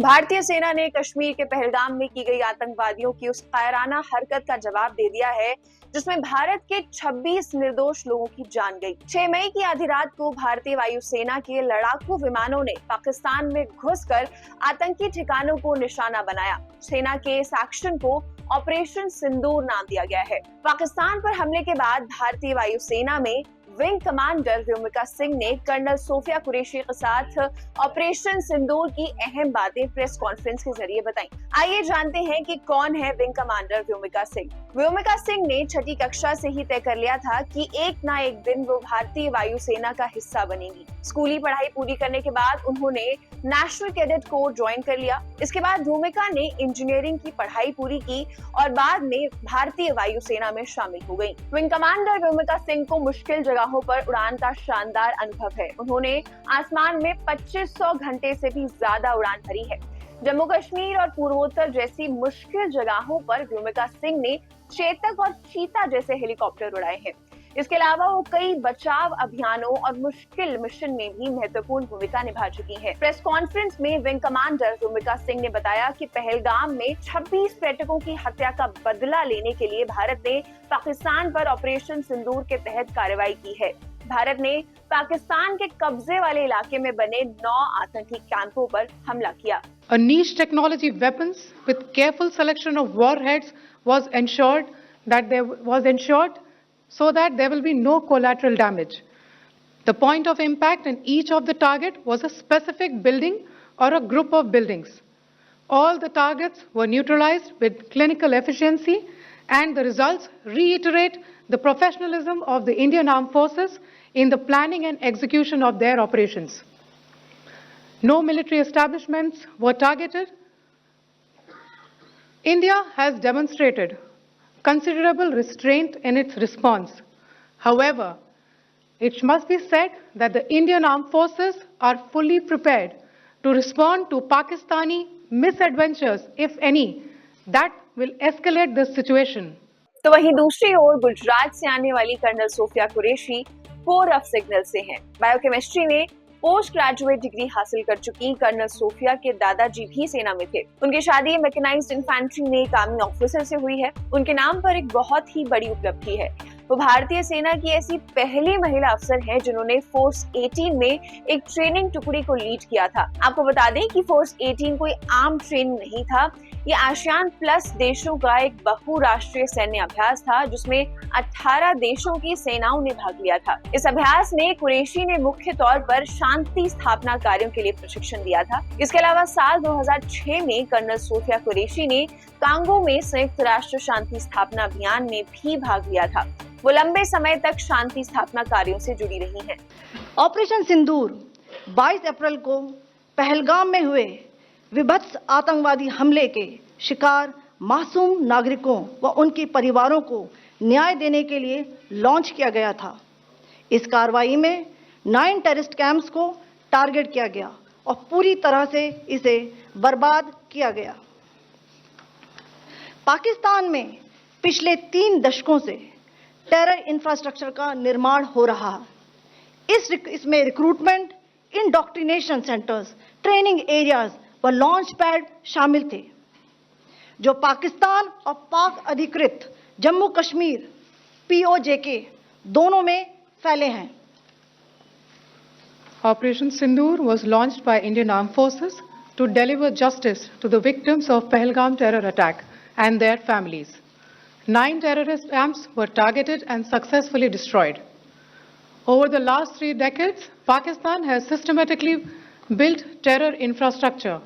भारतीय सेना ने कश्मीर के पहलगाम में की गई आतंकवादियों की उस कायराना हरकत का जवाब दे दिया है जिसमें भारत के 26 निर्दोष लोगों की जान गई। 6 मई की आधी रात को भारतीय वायुसेना के लड़ाकू विमानों ने पाकिस्तान में घुसकर आतंकी ठिकानों को निशाना बनाया। सेना के इस एक्शन को ऑपरेशन सिंदूर नाम दिया गया है। पाकिस्तान पर हमले के बाद भारतीय वायुसेना में विंग कमांडर व्योमिका सिंह ने कर्नल सोफिया कुरैशी के साथ ऑपरेशन सिंदूर की अहम बातें प्रेस कॉन्फ्रेंस के जरिए बताई। आइए जानते हैं कि कौन है विंग कमांडर व्योमिका सिंह। व्योमिका सिंह ने छठी कक्षा से ही तय कर लिया था कि एक ना एक दिन वो भारतीय वायुसेना का हिस्सा बनेंगी। स्कूली पढ़ाई पूरी करने के बाद उन्होंने नेशनल कैडेट कोर ज्वाइन कर लिया। इसके बाद व्योमिका ने इंजीनियरिंग की पढ़ाई पूरी की और बाद में भारतीय वायुसेना में शामिल हो गई। विंग कमांडर व्योमिका सिंह को मुश्किल जगहों पर उड़ान का शानदार अनुभव है। उन्होंने आसमान में 2500 घंटे से भी ज्यादा उड़ान भरी है। जम्मू कश्मीर और पूर्वोत्तर जैसी मुश्किल जगहों पर व्योमिका सिंह ने चेतक और चीता जैसे हेलीकॉप्टर उड़ाए हैं। इसके अलावा वो कई बचाव अभियानों और मुश्किल मिशन में भी महत्वपूर्ण भूमिका निभा चुकी हैं। प्रेस कॉन्फ्रेंस में विंग कमांडर व्योमिका सिंह ने बताया कि पहलगाम में 26 पर्यटकों की हत्या का बदला लेने के लिए भारत ने पाकिस्तान पर ऑपरेशन सिंदूर के तहत कार्रवाई की है। भारत ने पाकिस्तान के कब्जे वाले इलाके में बने 9 आतंकी कैंपों पर हमला किया। A niche technology weapons with careful selection of warheads was ensured so that there will be no collateral damage. The point of impact in each of the target was a specific building or a group of buildings. All the targets were neutralized with clinical efficiency, and the results reiterate the professionalism of the Indian Armed Forces in the planning and execution of their operations. No military establishments were targeted. India has demonstrated considerable restraint in its response. However, it must be said that the Indian Armed Forces are fully prepared to respond to Pakistani misadventures, if any, that will escalate this situation. तो वहीं दूसरी ओर गुजरात से आने वाली colonel Sofia Qureshi corps of signal से हैं। Biochemistry में post graduate degree हासिल कर चुकी कर्नल सोफिया के दादाजी भी सेना में थे। उनकी शादी मैकेनाइज्ड इन्फेंट्री में एक आर्मी ऑफिसर से हुई है। उनके नाम पर एक बहुत ही बड़ी उपलब्धि है। वो भारतीय सेना की ऐसी पहली महिला अफसर हैं जिन्होंने फोर्स 18 में एक ट्रेनिंग टुकड़ी को लीड किया था। आपको बता दें कि फोर्स 18 कोई आम ट्रेनिंग नहीं था। ये आसियान प्लस देशों का एक बहुराष्ट्रीय सैन्य अभ्यास था जिसमें 18 देशों की सेनाओं ने भाग लिया था। इस अभ्यास में कुरैशी ने मुख्य तौर पर शांति स्थापना कार्यों के लिए प्रशिक्षण दिया था। इसके अलावा साल 2006 में कर्नल सोफिया कुरैशी ने कांगो में संयुक्त राष्ट्र शांति स्थापना अभियान में भी भाग लिया था। वो लंबे समय तक शांति स्थापना कार्यों से जुड़ी रही हैं। ऑपरेशन सिंदूर 22 अप्रैल को पहलगाम में हुए विभत्स आतंकवादी हमले के शिकार मासूम नागरिकों व उनके परिवारों को न्याय देने के लिए लॉन्च किया गया था। इस कार्रवाई में 9 टेररिस्ट कैंप्स को टारगेट किया गया और पूरी तरह से इसे बर्बाद किया गया। पाकिस्तान में पिछले 3 दशकों से टेरर इंफ्रास्ट्रक्चर का निर्माण हो रहा है। इसमें recruitment, indoctrination centres, training areas व लॉन्च पैड शामिल थे जो पाकिस्तान और पाक अधिकृत जम्मू कश्मीर POJK दोनों में फैले हैं। Operation Sindoor was launched by Indian Armed Forces to deliver justice to the victims of Pahalgam terror attack and their families. 9 terrorist camps were targeted and successfully destroyed. Over the last 3 decades, Pakistan has systematically built terror infrastructure.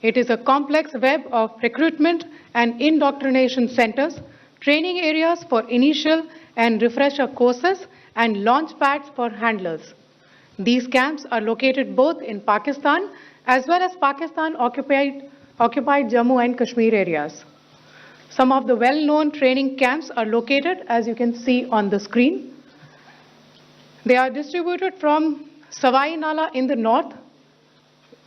It is a complex web of recruitment and indoctrination centers, training areas for initial and refresher courses, and launch pads for handlers. These camps are located both in Pakistan as well as Pakistan-occupied Jammu and Kashmir areas. Some of the well-known training camps are located, as you can see on the screen. They are distributed from Savai Nala in the north,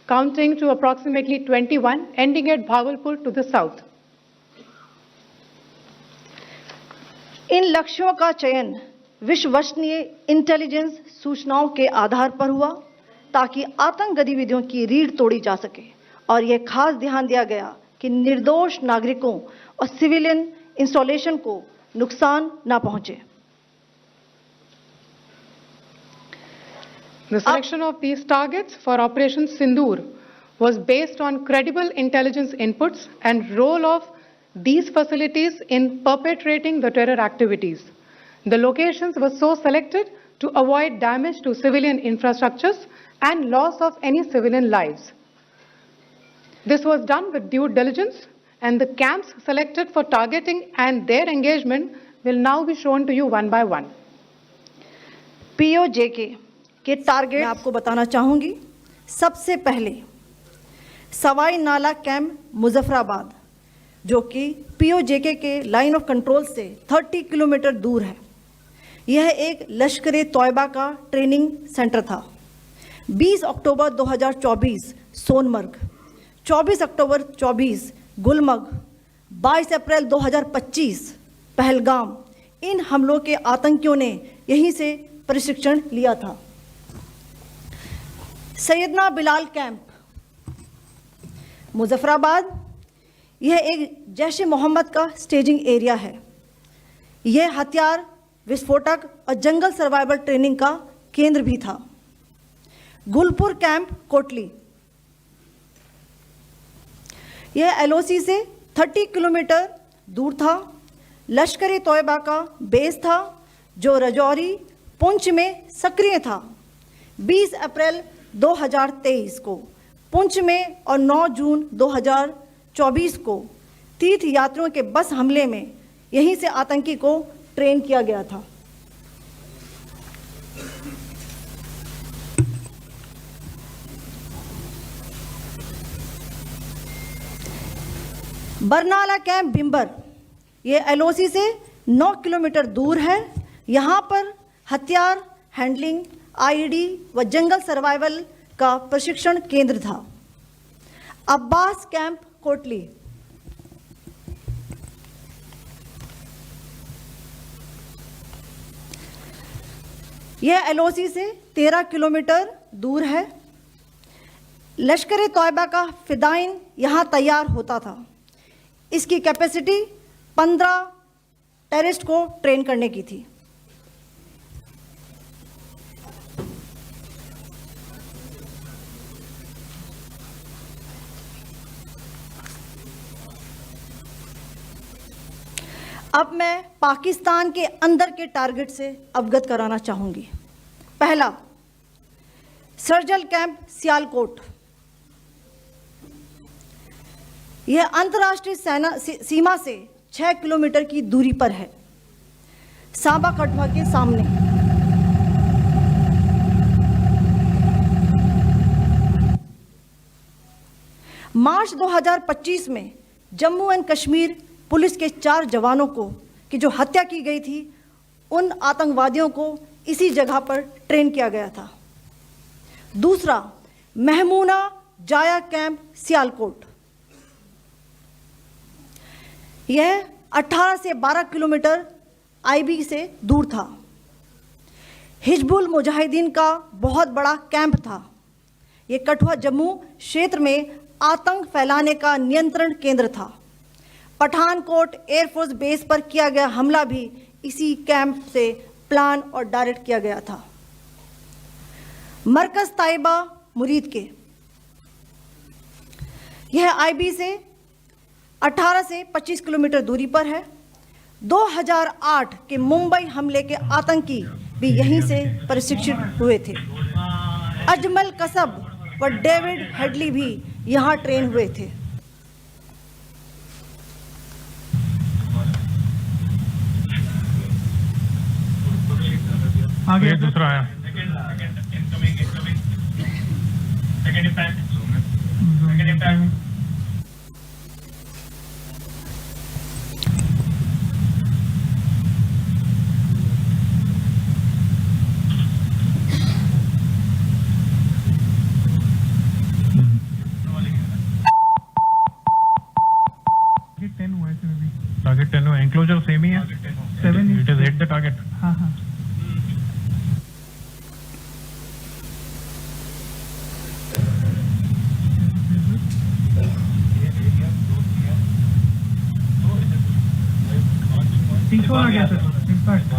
counting to approximately 21, ending at Bhagalpur to the south. इन लक्ष्यों का चयन विश्वसनीय intelligence सूचनाओं के आधार पर हुआ ताकि आतंक गतिविधियों की रीढ़ तोड़ी जा सके और यह खास ध्यान दिया गया कि निर्दोष नागरिकों और सिविलियन इंस्टॉलेशन को नुकसान न पहुंचे। The selection of these targets for Operation Sindoor was based on credible intelligence inputs and role of these facilities in perpetrating the terror activities. The locations were so selected to avoid damage to civilian infrastructures and loss of any civilian lives. This was done with due diligence, and the camps selected for targeting and their engagement will now be shown to you one by one. POJK के target मैं आपको बताना चाहूंगी। सबसे पहले सवाई नाला camp Muzaffarabad, जो कि POJK के लाइन ऑफ कंट्रोल से 30 किलोमीटर दूर है। यह एक लश्कर तौयबा का ट्रेनिंग सेंटर था। 20 अक्टूबर 2024 सोनमर्ग, 24 अक्टूबर 24 गुलमर्ग, 22 अप्रैल 2025 पहलगाम, इन हमलों के आतंकियों ने यहीं से प्रशिक्षण लिया था। सैयदना बिलाल कैंप मुजफ्फराबाद, यह एक जैश ए मोहम्मद का स्टेजिंग एरिया है। यह हथियार, विस्फोटक और जंगल सर्वाइवल ट्रेनिंग का केंद्र भी था। गुलपुर कैंप कोटली, यह LOC से 30 किलोमीटर दूर था। लश्कर तौयबा का बेस था जो रजौरी, पुंछ में सक्रिय था। 20 अप्रैल 2023 को पुंछ में और 9 जून 2024 को तीर्थ यात्रियों के बस हमले में यहीं से आतंकी को ट्रेन किया गया था। बरनाला कैंप बिम्बर, यह LOC से 9 किलोमीटर दूर है। यहाँ पर हथियार हैंडलिंग, IED व जंगल सर्वाइवल का प्रशिक्षण केंद्र था। अब्बास कैंप कोटली, यह LOC से 13 किलोमीटर दूर है। लश्कर तौयबा का फिदाइन यहाँ तैयार होता था। इसकी कैपेसिटी 15 टेररिस्ट को ट्रेन करने की थी। अब मैं पाकिस्तान के अंदर के टारगेट से अवगत कराना चाहूंगी। पहला, सर्जल कैंप सियालकोट, यह अंतर्राष्ट्रीय सीमा से 6 किलोमीटर की दूरी पर है, सांबा कठुआ के सामने। मार्च 2025 में जम्मू एंड कश्मीर पुलिस के 4 जवानों को की जो हत्या की गई थी, उन आतंकवादियों को इसी जगह पर ट्रेन किया गया था। दूसरा, महमूना जाया कैंप सियालकोट, यह 18 से 12 किलोमीटर IB से दूर था। हिजबुल मुजाहिदीन का बहुत बड़ा कैंप था। यह कठुआ जम्मू क्षेत्र में आतंक फैलाने का नियंत्रण केंद्र था। पठानकोट एयरफोर्स बेस पर किया गया हमला भी इसी कैंप से प्लान और डायरेक्ट किया गया था। मरकज ताइबा मुरीद के, यह IB से 18 से 25 किलोमीटर दूरी पर है। 2008 के मुंबई हमले के आतंकी भी यहीं से प्रशिक्षित हुए थे। अजमल कसब व डेविड हेडली भी यहाँ ट्रेन हुए थे। आगे दूसरा आया। टारगेट 10 हुआ, एंक्लोजर सेम ही है। 7 it is hit the target. हाँ हाँ छोड़ा गया था इनफैक्ट।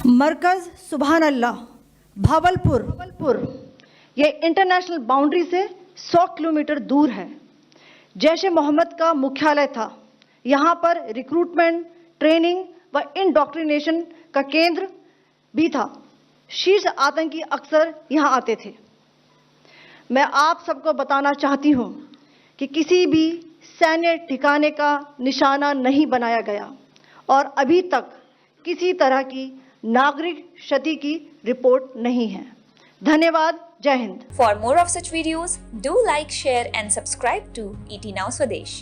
मरकज सुभान अल्लाह भावलपुर ये इंटरनेशनल बाउंड्री से 100 किलोमीटर दूर है। जैश ए मोहम्मद का मुख्यालय था। यहाँ पर रिक्रूटमेंट, ट्रेनिंग व इंडॉक्ट्रिनेशन का केंद्र भी था। शीर्ष आतंकी अक्सर यहाँ आते थे। मैं आप सबको बताना चाहती हूँ कि किसी भी सैन्य ठिकाने का निशाना नहीं बनाया गया और अभी तक किसी तरह की नागरिक क्षति की रिपोर्ट नहीं है। धन्यवाद। जय Hind. For more of such videos, do like, share and subscribe to ET Now Swadesh.